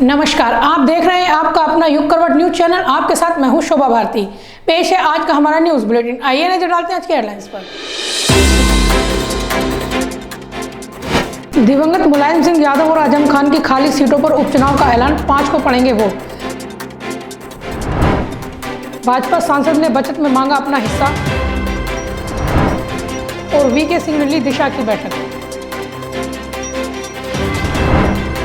नमस्कार, आप देख रहे हैं आपका अपना युग करवट न्यूज चैनल। आपके साथ मैं हूं शोभा भारती। पेश है आज का हमारा न्यूज बुलेटिन। आइए नजर डालते हैं आज के हेडलाइंस पर। दिवंगत मुलायम सिंह यादव और आजम खान की खाली सीटों पर उपचुनाव का ऐलान, 5 को पड़ेंगे वोट। भाजपा सांसद ने बचत में मांगा अपना हिस्सा और वीके सिंह ने ली दिशा की बैठक।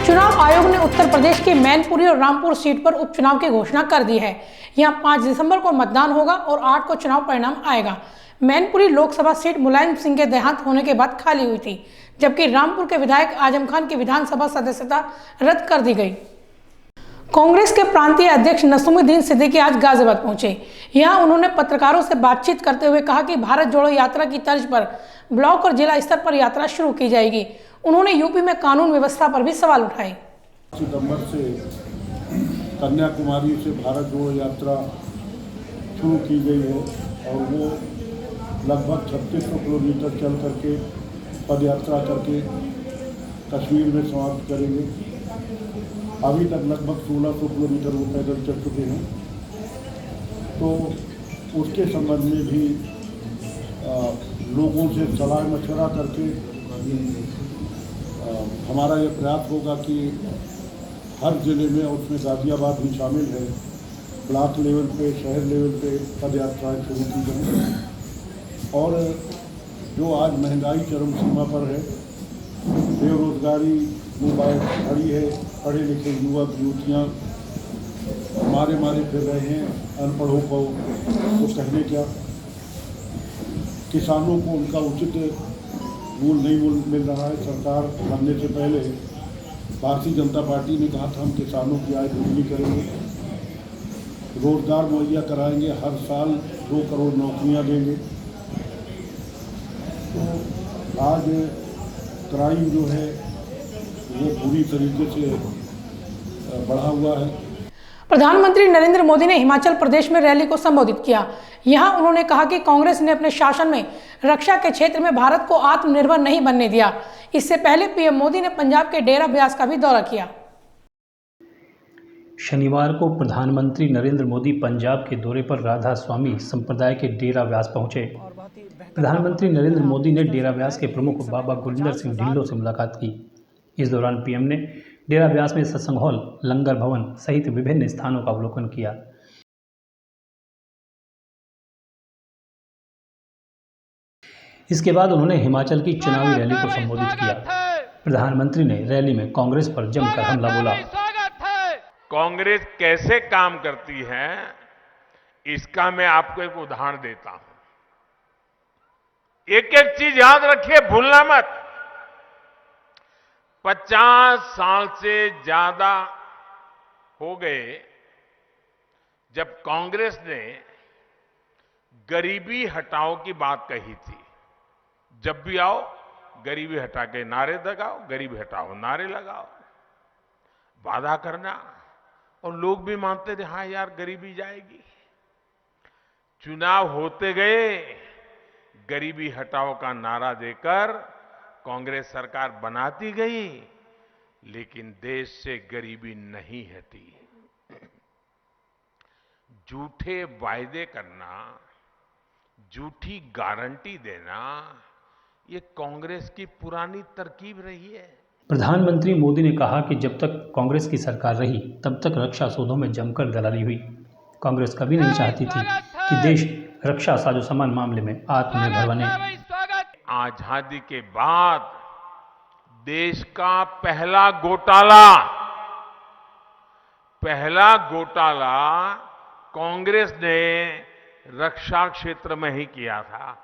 चुनाव आयोग ने उत्तर प्रदेश की मैनपुरी और रामपुर सीट पर उपचुनाव की घोषणा कर दी है। यहां 5 दिसंबर को मतदान होगा और 8 को चुनाव परिणाम आएगा। मैनपुरी लोकसभा सीट मुलायम सिंह के देहांत होने के बाद खाली हुई थी, जबकि रामपुर के विधायक आजम खान की विधानसभा सदस्यता रद्द कर दी गई। कांग्रेस के प्रांतीय अध्यक्ष नसीमुद्दीन सिद्दीकी आज गाजियाबाद पहुंचे। यहां उन्होंने पत्रकारों से बातचीत करते हुए कहा कि भारत जोड़ो यात्रा की तर्ज पर ब्लॉक और जिला स्तर पर यात्रा शुरू की जाएगी। उन्होंने यूपी में कानून व्यवस्था पर भी सवाल उठाए। सितंबर से कन्याकुमारी से भारत जोड़ो यात्रा शुरू की गई है और वो लगभग 3600 किलोमीटर चल करके पद यात्रा करके कश्मीर में समाप्त करेंगे। अभी तक लगभग 1600 किलोमीटर वो पैदल चल चुके हैं। तो उसके संबंध में भी लोगों से सलाह मशवरा करके हमारा ये प्रयास होगा कि हर ज़िले में, उसमें गाजियाबाद भी शामिल है, ब्लॉक लेवल पे, शहर लेवल पे पद यात्राएँ शुरू की जाएँ। और जो आज महंगाई चरम सीमा पर है, बेरोजगारी मुबाइल खड़ी है, पढ़े लिखे युवक युवतियाँ मारे फिर रहे हैं, अनपढ़ों को तो कहने क्या। किसानों को उनका उचित मूल नहीं मिल रहा है। सरकार बनने से पहले भारतीय जनता पार्टी ने कहा था हम किसानों की आय दोगुनी करेंगे, रोजगार मुहैया कराएंगे, हर साल 2 करोड़ नौकरियां देंगे। तो आज क्राइम जो है वो पूरी तरीके से बढ़ा हुआ है। प्रधानमंत्री नरेंद्र मोदी ने हिमाचल प्रदेश में रैली को संबोधित किया। यहां उन्होंने कहा कि कांग्रेस ने अपने शासन में रक्षा के क्षेत्र में भारत को आत्मनिर्भर नहीं बनने दिया। इससे पहले पीएम मोदी ने पंजाब के डेरा ब्यास का भी दौरा किया। शनिवार को प्रधानमंत्री नरेंद्र मोदी पंजाब के दौरे पर राधा स्वामी संप्रदाय के डेरा व्यास पहुंचे। प्रधानमंत्री नरेंद्र मोदी ने डेरा व्यास के प्रमुख बाबा गुरिंदर सिंह ढिल्लों से मुलाकात की। इस दौरान पीएम ने डेरा व्यास में सत्संग हॉल, लंगर भवन सहित विभिन्न स्थानों का अवलोकन किया। इसके बाद उन्होंने हिमाचल की चुनावी रैली को संबोधित किया। प्रधानमंत्री ने रैली में कांग्रेस पर जमकर हमला बोला। कांग्रेस कैसे काम करती है इसका मैं आपको एक उदाहरण देता हूं। एक एक चीज याद रखिए, भूलना मत। 50 साल से ज्यादा हो गए जब कांग्रेस ने गरीबी हटाओ की बात कही थी। जब भी आओ गरीबी हटा के नारे लगाओ, गरीबी हटाओ नारे लगाओ, वादा करना, और लोग भी मानते थे हाँ यार गरीबी जाएगी। चुनाव होते गए, गरीबी हटाओ का नारा देकर कांग्रेस सरकार बनाती गई, लेकिन देश से गरीबी नहीं हटी। झूठे वायदे करना, झूठी गारंटी देना, ये कांग्रेस की पुरानी तरकीब रही है। प्रधानमंत्री मोदी ने कहा कि जब तक कांग्रेस की सरकार रही तब तक रक्षा सौदों में जमकर दलाली हुई। कांग्रेस कभी नहीं चाहती थी कि देश रक्षा साजो सामान मामले में आत्मनिर्भर बने। आजादी के बाद देश का पहला घोटाला कांग्रेस ने रक्षा क्षेत्र में ही किया था।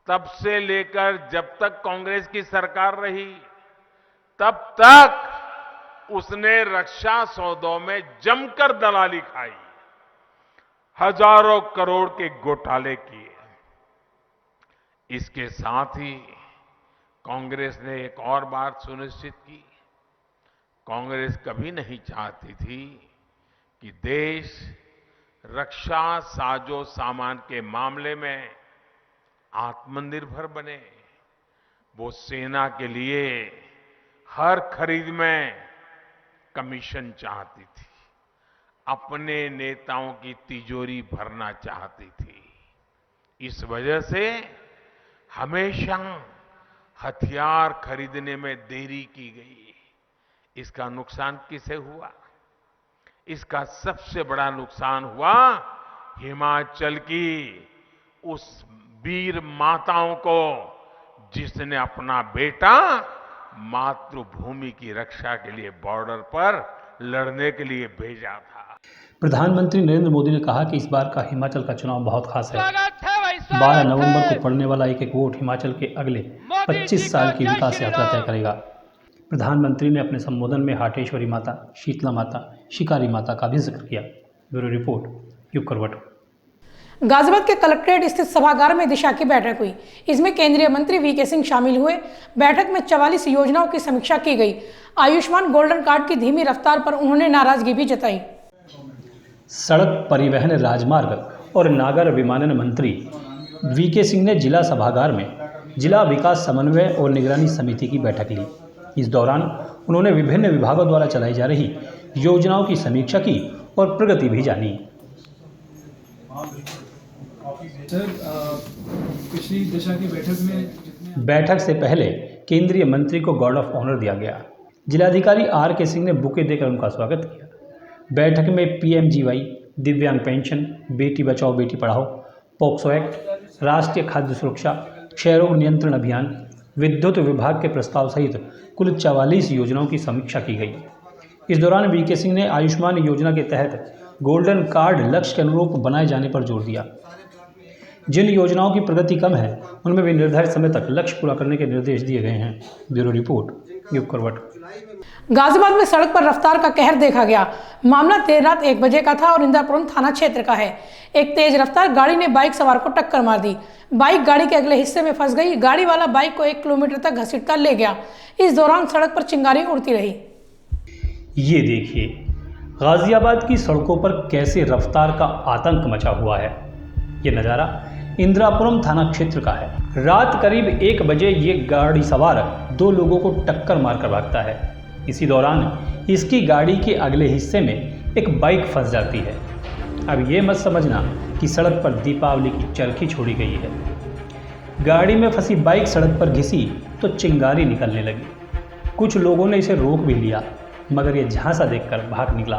तब से लेकर जब तक कांग्रेस की सरकार रही तब तक उसने रक्षा सौदों में जमकर दलाली खाई, हजारों करोड़ के घोटाले किए। इसके साथ ही कांग्रेस ने एक और बात सुनिश्चित की। कांग्रेस कभी नहीं चाहती थी कि देश रक्षा साजो सामान के मामले में आत्मनिर्भर बने। वो सेना के लिए हर खरीद में कमीशन चाहती थी, अपने नेताओं की तिजोरी भरना चाहती थी। इस वजह से हमेशा हथियार खरीदने में देरी की गई। इसका नुकसान किसे हुआ? इसका सबसे बड़ा नुकसान हुआ हिमाचल की उस वीर माताओं को, जिसने अपना बेटा मातृभूमि की रक्षा के लिए बॉर्डर पर लड़ने के लिए भेजा था। प्रधानमंत्री नरेंद्र मोदी ने कहा कि इस बार का हिमाचल का चुनाव बहुत खास है। 12 नवंबर को पड़ने वाला एक एक वोट हिमाचल के अगले 25 साल की विकास यात्रा तय करेगा। प्रधानमंत्री ने अपने संबोधन में हाटेश्वरी माता, शीतला माता, शिकारी माता का भी जिक्र किया। ब्यूरो रिपोर्ट, युग करवट। गाजियाबाद के कलेक्ट्रेट स्थित सभागार में दिशा की बैठक हुई। इसमें केंद्रीय मंत्री वीके सिंह शामिल हुए। बैठक में 44 योजनाओं की समीक्षा की गई। आयुष्मान गोल्डन कार्ड की धीमी रफ्तार पर उन्होंने नाराजगी भी जताई। सड़क परिवहन, राजमार्ग और नागर विमानन मंत्री वीके सिंह ने जिला सभागार में जिला विकास समन्वय और निगरानी समिति की बैठक ली। इस दौरान उन्होंने विभिन्न विभागों द्वारा चलाई जा रही योजनाओं की समीक्षा की और प्रगति भी जानी। सर, पिछली दिशा की बैठक से पहले केंद्रीय मंत्री को गार्ड ऑफ ऑनर दिया गया। जिलाधिकारी आर.के. सिंह ने बुके देकर उनका स्वागत किया। बैठक में पीएमजीवाई, दिव्यांग pension, Beti Bachao Beti Padhao, POCSO act, राष्ट्रीय खाद्य सुरक्षा, क्षय रोग नियंत्रण अभियान, विद्युत विभाग के प्रस्ताव सहित कुल 44 योजनाओं की समीक्षा की गई। इस दौरान वीके सिंह ने आयुष्मान योजना के तहत गोल्डन कार्ड लक्ष्य के अनुरूप बनाए जाने पर जोर दिया। जिन योजनाओं की प्रगति कम है उनमें भी निर्धारित समय तक लक्ष्य पूरा करने के निर्देश दिए गए हैं। ब्यूरो रिपोर्ट, युग करवट। गाजियाबाद में सड़क पर रफ्तार का कहर देखा गया। मामला देर रात 1 बजे का था और इंदिरापुरम थाना क्षेत्र का है। एक तेज रफ्तार गाड़ी ने बाइक सवार को टक्कर मार दी। बाइक गाड़ी के अगले हिस्से में फंस गई। गाड़ी वाला बाइक को 1 किलोमीटर तक घसीटकर ले गया। इस दौरान सड़क पर चिंगारी उड़ती रही। ये देखिए, गाजियाबाद की सड़कों पर कैसे रफ्तार का आतंक मचा हुआ है। ये नज़ारा इंदिरापुरम थाना क्षेत्र का है। रात करीब 1 बजे ये गाड़ी सवार 2 लोगों को टक्कर मारकर भागता है। इसी दौरान इसकी गाड़ी के अगले हिस्से में एक बाइक फंस जाती है। अब ये मत समझना कि सड़क पर दीपावली की चरखी छोड़ी गई है। गाड़ी में फंसी बाइक सड़क पर घिसी तो चिंगारी निकलने लगी। कुछ लोगों ने इसे रोक भी लिया, मगर ये झांसा देखकर भाग निकला।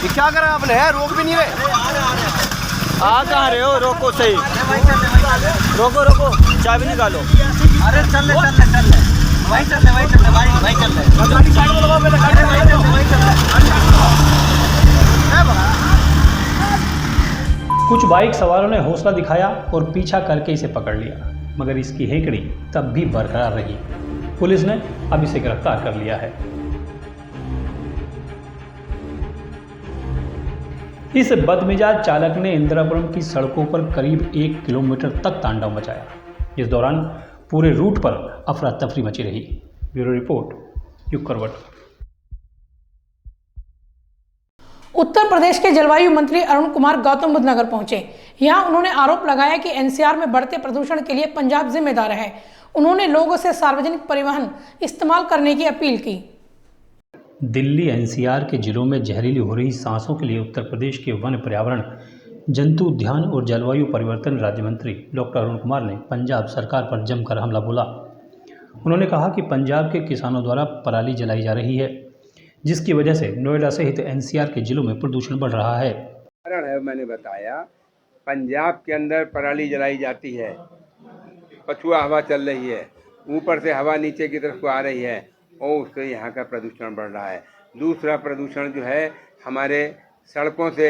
क्या करा आपने? रोक भी नहीं रहे। आ कहाँ रहे हो? रोको सही, रोको रोको, चाबी निकालो। अरे चल ले चल ले चल ले, वहीं चल ले वहीं चल ले वहीं चल ले। गाड़ी साइड में लगाओ, मेरे गाड़ी वहीं चल ले। कुछ बाइक सवारों ने हौसला दिखाया और पीछा करके इसे पकड़ लिया, मगर इसकी हेकड़ी तब भी बरकरार रही। पुलिस ने अब इसे गिरफ्तार कर लिया है। इस बदमिजाज चालक ने इंदिरापुरम की सड़कों पर करीब 1 किलोमीटर तक तांडव मचाया। इस दौरान पूरे रूट पर अफरा तफरी मची रही। ब्यूरो रिपोर्ट, युग करवट। उत्तर प्रदेश के जलवायु मंत्री अरुण कुमार गौतम बुद्ध नगर पहुंचे। यहां उन्होंने आरोप लगाया कि एनसीआर में बढ़ते प्रदूषण के लिए पंजाब जिम्मेदार है। उन्होंने लोगों से सार्वजनिक परिवहन इस्तेमाल करने की अपील की। दिल्ली एनसीआर के जिलों में जहरीली हो रही सांसों के लिए उत्तर प्रदेश के वन, पर्यावरण, जंतु उद्यान और जलवायु परिवर्तन राज्य मंत्री डॉक्टर अरुण कुमार ने पंजाब सरकार पर जमकर हमला बोला। उन्होंने कहा कि पंजाब के किसानों द्वारा पराली जलाई जा रही है, जिसकी वजह से नोएडा सहित एनसीआर के जिलों में प्रदूषण बढ़ रहा है। कारण है, मैंने बताया, पंजाब के अंदर पराली जलाई जाती है, पछुआ हवा चल रही है, ऊपर से हवा नीचे की तरफ को आ रही है और उससे यहाँ का प्रदूषण बढ़ रहा है। दूसरा प्रदूषण जो है, हमारे सड़कों से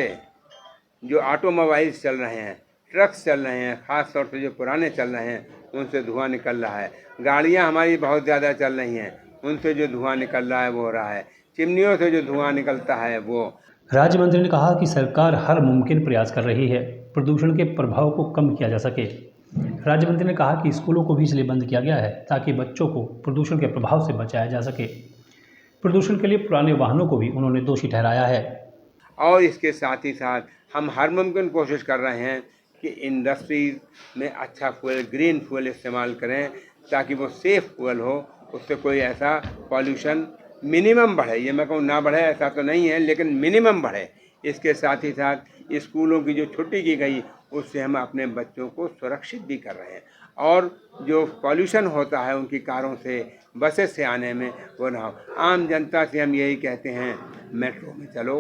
जो ऑटोमोबाइल्स चल रहे हैं, ट्रक्स चल रहे हैं, ख़ास तौर से जो पुराने चल रहे हैं, उनसे धुआं निकल रहा है। गाड़ियाँ हमारी बहुत ज़्यादा चल रही हैं, उनसे जो धुआं निकल रहा है वो हो रहा है। चिमनियों से जो धुआं निकलता है वो। राज्य मंत्री ने कहा कि सरकार हर मुमकिन प्रयास कर रही है प्रदूषण के प्रभाव को कम किया जा सके। राज्य मंत्री ने कहा कि स्कूलों को भी इसलिए बंद किया गया है ताकि बच्चों को प्रदूषण के प्रभाव से बचाया जा सके। प्रदूषण के लिए पुराने वाहनों को भी उन्होंने दोषी ठहराया है। और इसके साथ ही साथ हम हर मुमकिन कोशिश कर रहे हैं कि इंडस्ट्रीज में अच्छा फ्यूल, ग्रीन फ्यूल इस्तेमाल करें ताकि वो सेफ फ्यूल हो, उससे कोई ऐसा पॉल्यूशन मिनिमम बढ़े। ये मैं कहूँ ना बढ़े ऐसा तो नहीं है, लेकिन मिनिमम बढ़े। इसके साथ ही साथ स्कूलों की जो छुट्टी की गई उससे हम अपने बच्चों को सुरक्षित भी कर रहे हैं, और जो पॉल्यूशन होता है उनकी कारों से, बसेस से आने में, वो ना हो। आम जनता से हम यही कहते हैं, मेट्रो में चलो,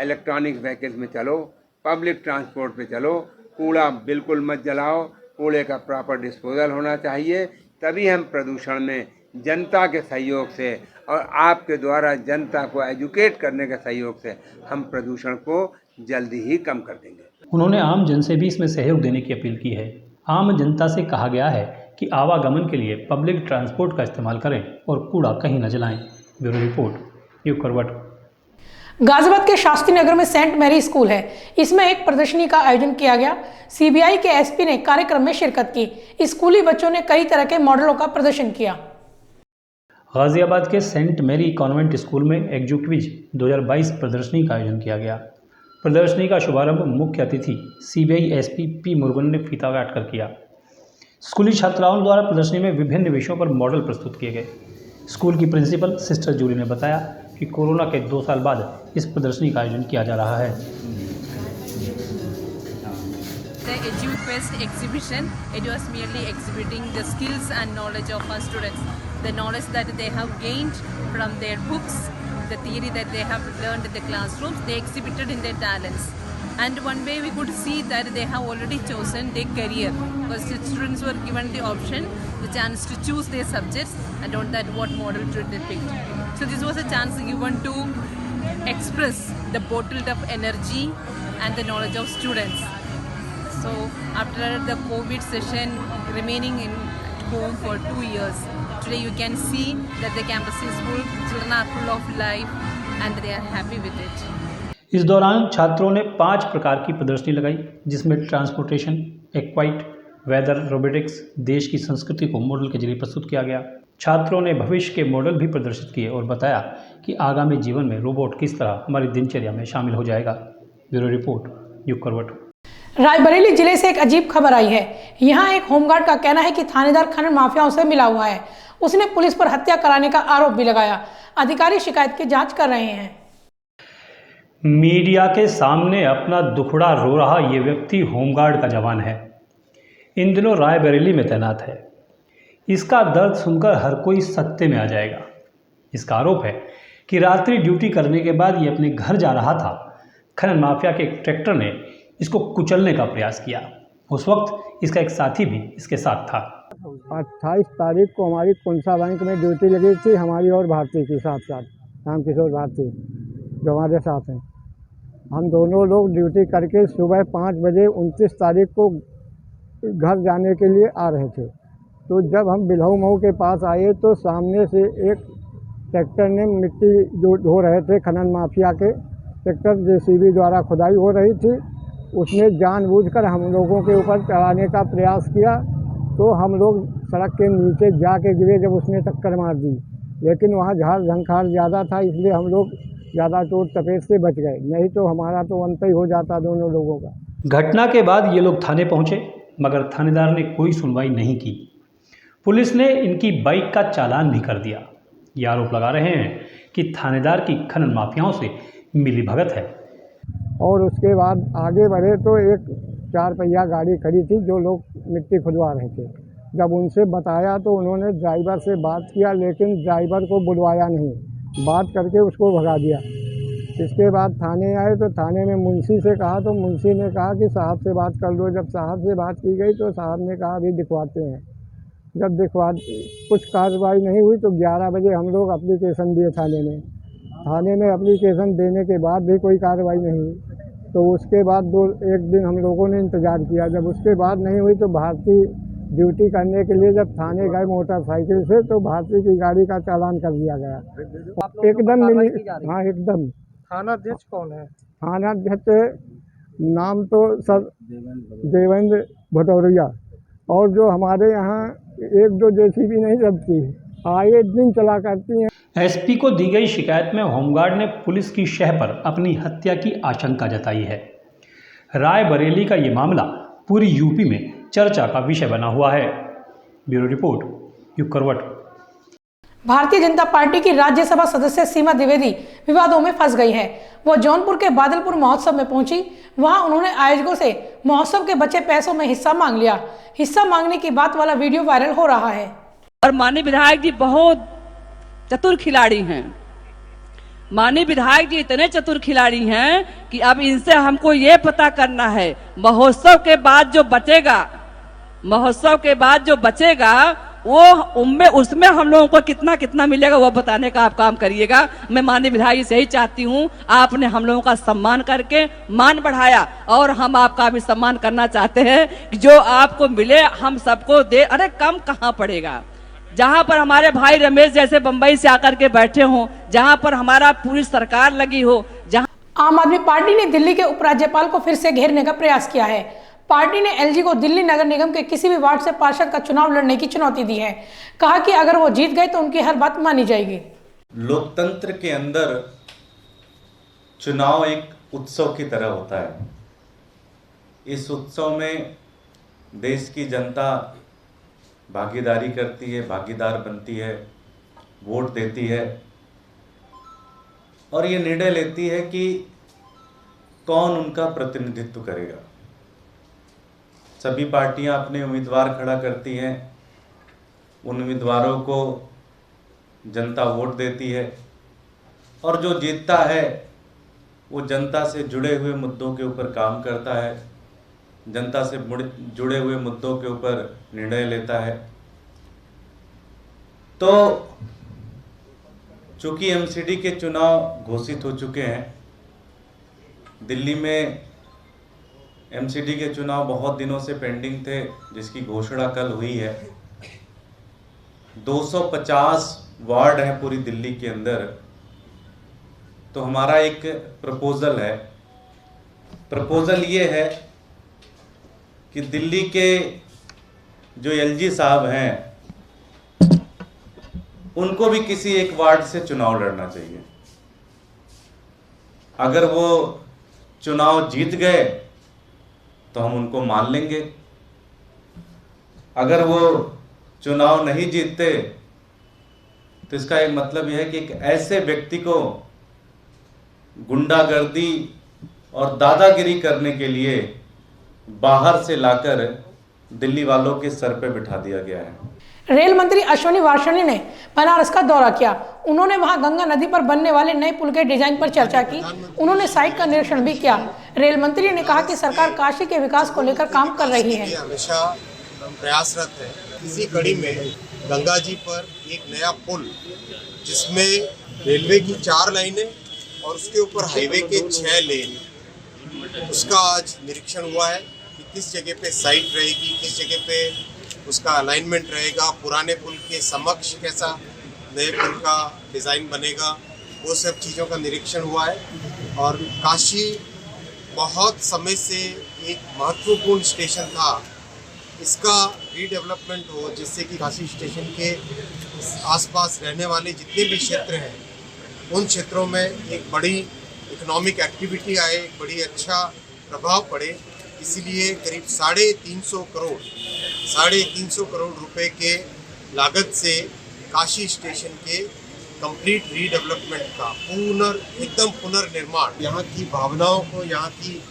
इलेक्ट्रॉनिक व्हीकल्स में चलो, पब्लिक ट्रांसपोर्ट पे चलो, कूड़ा बिल्कुल मत जलाओ, कूड़े का प्रॉपर डिस्पोजल होना चाहिए। तभी हम प्रदूषण में जनता के सहयोग से और आपके द्वारा जनता को एजुकेट करने के सहयोग से हम प्रदूषण को जल्दी ही कम कर देंगे। उन्होंने आम जन से भी इसमें सहयोग देने की अपील की है। आम जनता से कहा गया है कि आवागमन के लिए पब्लिक ट्रांसपोर्ट का इस्तेमाल करें और कूड़ा कहीं न जलाएं। ब्यूरो रिपोर्ट, युग करवट। गाजियाबाद के शास्त्री नगर में सेंट मैरी स्कूल है। इसमें एक प्रदर्शनी का आयोजन किया गया। सीबीआई के एसपी ने कार्यक्रम में शिरकत की। स्कूली बच्चों ने कई तरह के मॉडलों का प्रदर्शन किया। गाजियाबाद के सेंट मैरी कॉन्वेंट स्कूल में एग्जीक्विज 2022 प्रदर्शनी का आयोजन किया गया। प्रदर्शनी का शुभारंभ मुख्य अतिथि सीबीआई एसपी पी मुरुगन ने फीता काट कर किया। स्कूली छात्राओं द्वारा प्रदर्शनी में विभिन्न विषयों पर मॉडल प्रस्तुत किए गए। स्कूल की प्रिंसिपल सिस्टर जूली ने बताया कि कोरोना के 2 साल बाद इस प्रदर्शनी का आयोजन किया जा रहा है। The EduQuest exhibition, it was merely exhibiting the skills and knowledge of our students, the knowledge that they have gained from their books, the theory that they have learned in the classrooms, they exhibited in their talents. And one way we could see that they have already chosen their career, because the students were given the option, the chance to choose their subjects and on that what model to depict. So this was a chance given to express the bottled up energy and the knowledge of students. So after the COVID session remaining in home for 2 years, today you can see that the campus is full, children are full of life and they are happy with it. इस दौरान छात्रों ने 5 प्रकार की प्रदर्शनी लगाई, जिसमें transportation, एक्वाइट, weather, robotics, देश की संस्कृति को मॉडल के जरिए प्रस्तुत किया गया। छात्रों ने भविष्य के मॉडल भी प्रदर्शित किए और बताया कि आगामी जीवन में रोबोट किस तरह हमारी दिनचर्या में शामिल हो जाएगा। ब्यूरो रिपोर्ट, युग करवट। रायबरेली जिले से एक अजीब खबर आई है। यहाँ एक होमगार्ड का कहना है कि थानेदार खनन माफियाओं से मिला हुआ है। उसने पुलिस पर हत्या कराने का आरोप भी लगाया। अधिकारी शिकायत की जांच कर रहे हैं। मीडिया के सामने अपना दुखड़ा रो रहा ये व्यक्ति होमगार्ड का जवान है। इन दिनों रायबरेली में तैनात है। इसका दर्द सुनकर हर कोई सत्ते में आ जाएगा। इसका आरोप है कि रात्रि ड्यूटी करने के बाद ये अपने घर जा रहा था। खनन माफिया के एक ट्रैक्टर ने इसको कुचलने का प्रयास किया। उस वक्त इसका एक साथी भी इसके साथ था। 28 तारीख को हमारी कुंसा बैंक में ड्यूटी लगी थी, हमारी और भारती की साथ रामकिशोर भारती जो हमारे साथ हैं। हम दोनों लोग ड्यूटी करके सुबह 5 बजे 29 तारीख को घर जाने के लिए आ रहे थे। तो जब हम बिल्हऊ मऊ के पास आए तो सामने से एक ट्रैक्टर ने मिट्टी जो ढो रहे थे, खनन माफिया के ट्रैक्टर जेसीबी द्वारा खुदाई हो रही थी, उसने जानबूझकर हम लोगों के ऊपर चढ़ाने का प्रयास किया। तो हम लोग सड़क के नीचे जाके गिरे जब उसने टक्कर मार दी, लेकिन वहाँ झाड़ झंखाड़ ज़्यादा था, इसलिए हम लोग ज़्यादा चोट चपेट से बच गए, नहीं तो हमारा तो अंत ही हो जाता दोनों लोगों का। घटना के बाद ये लोग थाने पहुंचे, मगर थानेदार ने कोई सुनवाई नहीं की। पुलिस ने इनकी बाइक का चालान भी कर दिया। ये आरोप लगा रहे हैं कि थानेदार की खनन माफियाओं से मिलीभगत है। और उसके बाद आगे बढ़े तो एक 4 पहिया गाड़ी खड़ी थी, जो लोग मिट्टी खुदवा रहे थे। जब उनसे बताया तो उन्होंने ड्राइवर से बात किया, लेकिन ड्राइवर को बुलवाया नहीं, बात करके उसको भगा दिया। इसके बाद थाने आए तो थाने में मुंशी से कहा तो मुंशी ने कहा कि साहब से बात कर लो। जब साहब से बात की गई तो साहब ने कहा अभी दिखवाते हैं। जब कुछ कार्रवाई नहीं हुई तो 11 बजे हम लोग एप्लीकेशन दिए थाने में एप्लीकेशन देने के बाद भी कोई कार्रवाई नहीं हुई। तो उसके बाद एक दिन हम लोगों ने इंतज़ार किया। जब उसके बाद नहीं हुई तो भारती ड्यूटी करने के लिए जब थाने गए मोटरसाइकिल से, तो भारती की गाड़ी का चालान कर दिया गया। एकदम मिली, हाँ एकदम। थाना अध्यक्ष कौन है? थाना अध्यक्ष नाम तो सर देवेंद्र भदौरिया, और जो हमारे यहाँ 1-2 जेसीबी नहीं चलती, आए दिन चला करती हैं। एसपी को दी गई शिकायत में होमगार्ड ने पुलिस की शह पर अपनी हत्या की आशंका जताई है। रायबरेली का ये मामला पूरी यूपी में चर्चा का विषय बना हुआ है। ब्यूरो रिपोर्ट, युग करवट। भारतीय जनता पार्टी की राज्यसभा सदस्य सीमा द्विवेदी विवादों में फंस गई है। वो जौनपुर के बादलपुर महोत्सव में पहुंची। वहां उन्होंने आयोजकों से महोत्सव के बचे पैसों में हिस्सा मांग लिया। हिस्सा मांगने की बात वाला वीडियो वायरल हो रहा है। और माननीय विधायक जी बहुत चतुर खिलाड़ी हैं। माननीय विधायक जी इतने चतुर खिलाड़ी हैं कि अब इनसे हमको ये पता करना है महोत्सव के बाद जो बचेगा वो उसमें हम लोगों को कितना कितना मिलेगा वो बताने का आप काम करिएगा। मैं माननीय विधायक से यही चाहती हूँ, आपने हम लोगों का सम्मान करके मान बढ़ाया और हम आपका भी सम्मान करना चाहते हैं कि जो आपको मिले हम सबको दे। अरे कम कहाँ पड़ेगा, जहां पर हमारे भाई रमेश जैसे बंबई से आकर के बैठे हों, जहां पर हमारा पूरी सरकार लगी हो, जहां आम आदमी पार्टी ने दिल्ली के उपराज्यपाल को फिर से घेरने का प्रयास किया है। पार्टी ने एलजी को दिल्ली नगर निगम के किसी भी वार्ड से पार्षद का चुनाव लड़ने की चुनौती दी है। कहा कि अगर वो जीत गए तो उनकी हर बात मानी जाएगी। लोकतंत्र के अंदर चुनाव एक उत्सव की तरह होता है। इस उत्सव में देश की जनता भागीदारी करती है, भागीदार बनती है, वोट देती है और ये निर्णय लेती है कि कौन उनका प्रतिनिधित्व करेगा। सभी पार्टियां अपने उम्मीदवार खड़ा करती हैं, उन उम्मीदवारों को जनता वोट देती है और जो जीतता है वो जनता से जुड़े हुए मुद्दों के ऊपर काम करता है, जनता से जुड़े हुए मुद्दों के ऊपर निर्णय लेता है। तो चूंकि एमसीडी के चुनाव घोषित हो चुके हैं, दिल्ली में एमसीडी के चुनाव बहुत दिनों से पेंडिंग थे, जिसकी घोषणा कल हुई है। 250 वार्ड हैं पूरी दिल्ली के अंदर। तो हमारा एक प्रपोजल है। प्रपोजल ये है कि दिल्ली के जो एलजी साहब हैं उनको भी किसी एक वार्ड से चुनाव लड़ना चाहिए। अगर वो चुनाव जीत गए तो हम उनको मान लेंगे। अगर वो चुनाव नहीं जीतते तो इसका एक मतलब यह है कि एक ऐसे व्यक्ति को गुंडागर्दी और दादागिरी करने के लिए बाहर से लाकर दिल्ली वालों के सर पे बिठा दिया गया है। रेल मंत्री अश्विनी वासनिक ने बनारस का दौरा किया। उन्होंने वहां गंगा नदी पर बनने वाले नए पुल के डिजाइन पर चर्चा की। उन्होंने साइट का निरीक्षण भी किया। रेल मंत्री ने कहा कि सरकार काशी के विकास को लेकर काम कर रही है। हमेशा प्रयासरत है। इसी कड़ी में गंगा जी पर एक नया पुल जिसमें रेलवे की 4 लाइनें और उसके ऊपर हाईवे के 6 लेन, उसका आज निरीक्षण हुआ है कि किस जगह पे साइट रहेगी, किस जगह पे उसका अलाइनमेंट रहेगा, पुराने पुल के समक्ष कैसा नए पुल का डिज़ाइन बनेगा, वो सब चीज़ों का निरीक्षण हुआ है। और काशी बहुत समय से एक महत्वपूर्ण स्टेशन था, इसका रीडेवलपमेंट हो जिससे कि काशी स्टेशन के आसपास रहने वाले जितने भी क्षेत्र हैं उन क्षेत्रों में एक बड़ी इकोनॉमिक एक्टिविटी आए, एक बड़ी अच्छा प्रभाव पड़े। इसीलिए करीब 350 करोड़ रुपए के लागत से काशी स्टेशन के कंप्लीट रीडेवलपमेंट का एकदम पुनर्निर्माण, यहाँ की भावनाओं को, यहाँ की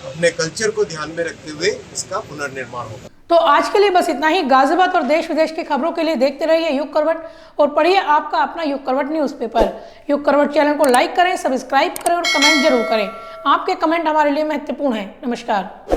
अपने कल्चर को ध्यान में रखते हुए इसका पुनर्निर्माण होगा। तो आज के लिए बस इतना ही। गाजियाबाद और देश विदेश की खबरों के लिए देखते रहिए युग करवट और पढ़िए आपका अपना युग करवट न्यूज़पेपर। युग करवट चैनल को लाइक करें, सब्सक्राइब करें और कमेंट जरूर करें। आपके कमेंट हमारे लिए महत्वपूर्ण हैं। नमस्कार।